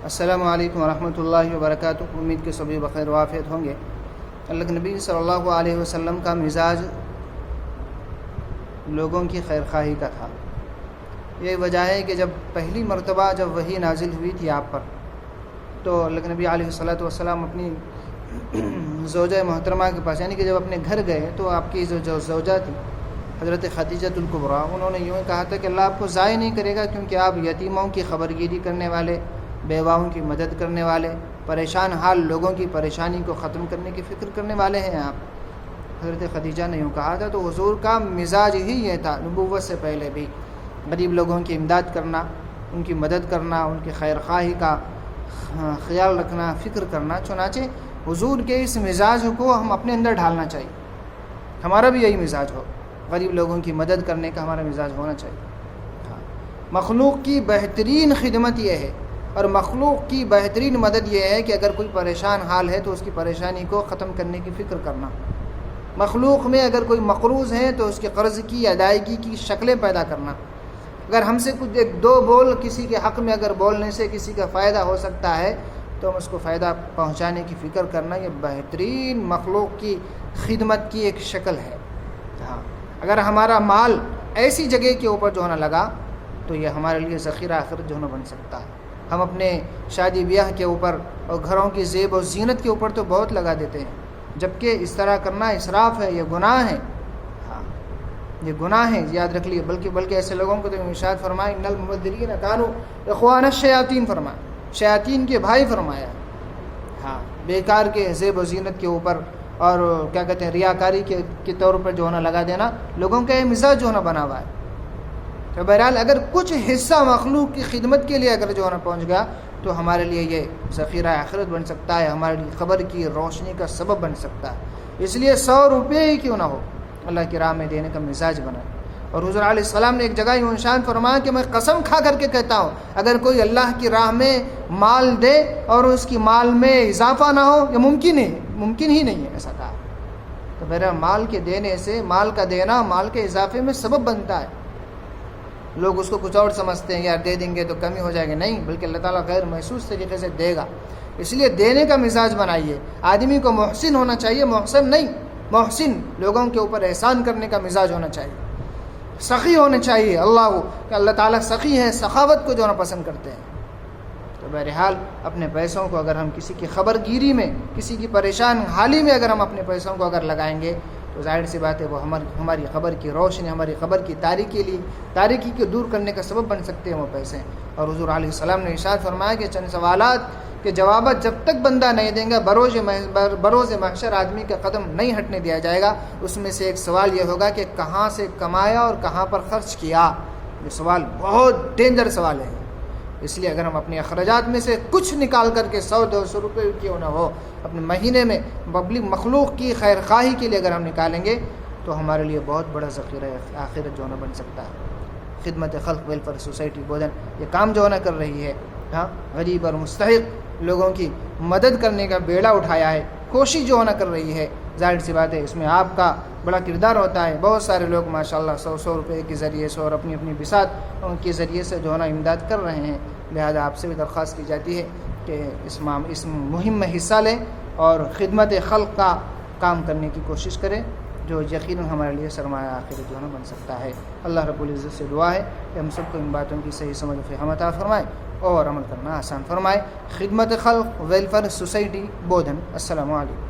السلام علیکم ورحمۃ اللہ وبرکاتہ۔ امید کہ سبھی بخیر و عافیت ہوں گے۔ اللہ کے نبی صلی اللہ علیہ وسلم کا مزاج لوگوں کی خیر خواہی کا تھا۔ یہ وجہ ہے کہ جب پہلی مرتبہ جب وحی نازل ہوئی تھی آپ پر، تو اللہ کے نبی علیہ الصلوۃ والسلام اپنی زوجہ محترمہ کے پاس، یعنی کہ جب اپنے گھر گئے تو آپ کی جو زوجہ تھی حضرت خدیجہ الکبریٰ، انہوں نے یوں کہا تھا کہ اللہ آپ کو ضائع نہیں کرے گا، کیونکہ آپ یتیموں کی خبرگیری کرنے والے، بیواؤں کی مدد کرنے والے، پریشان حال لوگوں کی پریشانی کو ختم کرنے کی فکر کرنے والے ہیں آپ۔ حضرت خدیجہ نے یوں کہا تھا، تو حضور کا مزاج ہی یہ تھا نبوت سے پہلے بھی، غریب لوگوں کی امداد کرنا، ان کی مدد کرنا، ان کی خیر خواہی کا خیال رکھنا، فکر کرنا۔ چنانچہ حضور کے اس مزاج کو ہم اپنے اندر ڈھالنا چاہیے، ہمارا بھی یہی مزاج ہو، غریب لوگوں کی مدد کرنے کا ہمارا مزاج ہونا چاہیے۔ مخلوق کی بہترین خدمت یہ ہے اور مخلوق کی بہترین مدد یہ ہے کہ اگر کوئی پریشان حال ہے تو اس کی پریشانی کو ختم کرنے کی فکر کرنا۔ مخلوق میں اگر کوئی مقروض ہے تو اس کے قرض کی ادائیگی کی شکلیں پیدا کرنا۔ اگر ہم سے کچھ ایک دو بول کسی کے حق میں اگر بولنے سے کسی کا فائدہ ہو سکتا ہے تو ہم اس کو فائدہ پہنچانے کی فکر کرنا، یہ بہترین مخلوق کی خدمت کی ایک شکل ہے۔ اگر ہمارا مال ایسی جگہ کے اوپر جو ہونا لگا تو یہ ہمارے لیے ذخیرہ آخرت جو ہونا بن سکتا ہے۔ ہم اپنے شادی بیاہ کے اوپر اور گھروں کی زیب و زینت کے اوپر تو بہت لگا دیتے ہیں، جبکہ اس طرح کرنا اسراف ہے، یہ گناہ ہے۔ یہ گناہ ہے، یاد رکھ لیے۔ بلکہ ایسے لوگوں کو تو ارشاد فرمائے ان المبذرین کانوا اخوان الشیاطین، فرمایا شیاطین کے بھائی فرمایا۔ بیکار کے زیب و زینت کے اوپر اور کیا کہتے ہیں ریاکاری کے طور پر جو ہونا لگا دینا، لوگوں کا یہ مزاج جو ہونا بنا ہوا ہے۔ تو بہرحال اگر کچھ حصہ مخلوق کی خدمت کے لیے اگر جو ہونا پہنچ گیا تو ہمارے لیے یہ ذخیرہ آخرت بن سکتا ہے، ہمارے لیے خبر کی روشنی کا سبب بن سکتا ہے۔ اس لیے 100 روپے ہی کیوں نہ ہو اللہ کی راہ میں دینے کا مزاج بنائے۔ اور حضور علیہ السلام نے ایک جگہ یوں ارشاد فرمایا کہ میں قسم کھا کر کے کہتا ہوں، اگر کوئی اللہ کی راہ میں مال دے اور اس کی مال میں اضافہ نہ ہو، یہ ممکن ہی نہیں ہے، ایسا کہا۔ تو میرا مال کے دینے سے، مال کا دینا مال کے اضافے میں سبب بنتا ہے۔ لوگ اس کو کچھ اور سمجھتے ہیں، یار دے دیں گے تو کمی ہو جائے گی، نہیں، بلکہ اللہ تعالیٰ غیر محسوس طریقے سے دے گا۔ اس لیے دینے کا مزاج بنائیے۔ آدمی کو محسن ہونا چاہیے، محسن نہیں، محسن، لوگوں کے اوپر احسان کرنے کا مزاج ہونا چاہیے، سخی ہونا چاہیے۔ اللہ تعالیٰ سخی ہے، سخاوت کو جو ہے پسند کرتے ہیں۔ تو بہرحال اپنے پیسوں کو اگر ہم کسی کی خبر گیری میں، کسی کی پریشان حالی میں اگر ہم اپنے پیسوں کو اگر لگائیں گے تو ظاہر سی بات ہے وہ ہماری خبر کی روشنی، ہماری خبر کی تاریکی کو دور کرنے کا سبب بن سکتے ہیں وہ پیسے۔ اور حضور علیہ السلام نے ارشاد فرمایا کہ چند سوالات کے جوابات جب تک بندہ نہیں دیں گا، بروز محشر آدمی کا قدم نہیں ہٹنے دیا جائے گا۔ اس میں سے ایک سوال یہ ہوگا کہ کہاں سے کمایا اور کہاں پر خرچ کیا۔ یہ سوال بہت ڈینجر سوال ہے۔ اس لیے اگر ہم اپنے اخراجات میں سے کچھ نکال کر کے 100-200 روپے کیوں نہ ہو اپنے مہینے میں مخلوق کی خیر خواہی کے لیے اگر ہم نکالیں گے تو ہمارے لیے بہت بڑا ذخیرہ آخرت جو ہونا بن سکتا ہے۔ خدمت خلق ویلفیئر سوسائٹی بودھن یہ کام جو ہونا کر رہی ہے، غریب اور مستحق لوگوں کی مدد کرنے کا بیڑا اٹھایا ہے، کوشش جو ہونا کر رہی ہے۔ ظاہر سی بات ہے اس میں آپ کا بڑا کردار ہوتا ہے۔ بہت سارے لوگ ماشاءاللہ 100 روپے کے ذریعے سے اور اپنی بساط کے ذریعے سے جو ہے نا امداد کر رہے ہیں۔ لہذا آپ سے بھی درخواست کی جاتی ہے کہ اس مہم میں حصہ لیں اور خدمت خلق کا کام کرنے کی کوشش کریں، جو یقیناً ہمارے لیے سرمایہ آخرت جو ہے نا بن سکتا ہے۔ اللہ رب العزت سے دعا ہے کہ ہم سب کو ان باتوں کی صحیح سمجھ و فہم عطا فرمائے اور عمل کرنا آسان فرمائے۔ خدمت خلق ویلفیئر سوسائٹی بودھن۔ السلام علیکم۔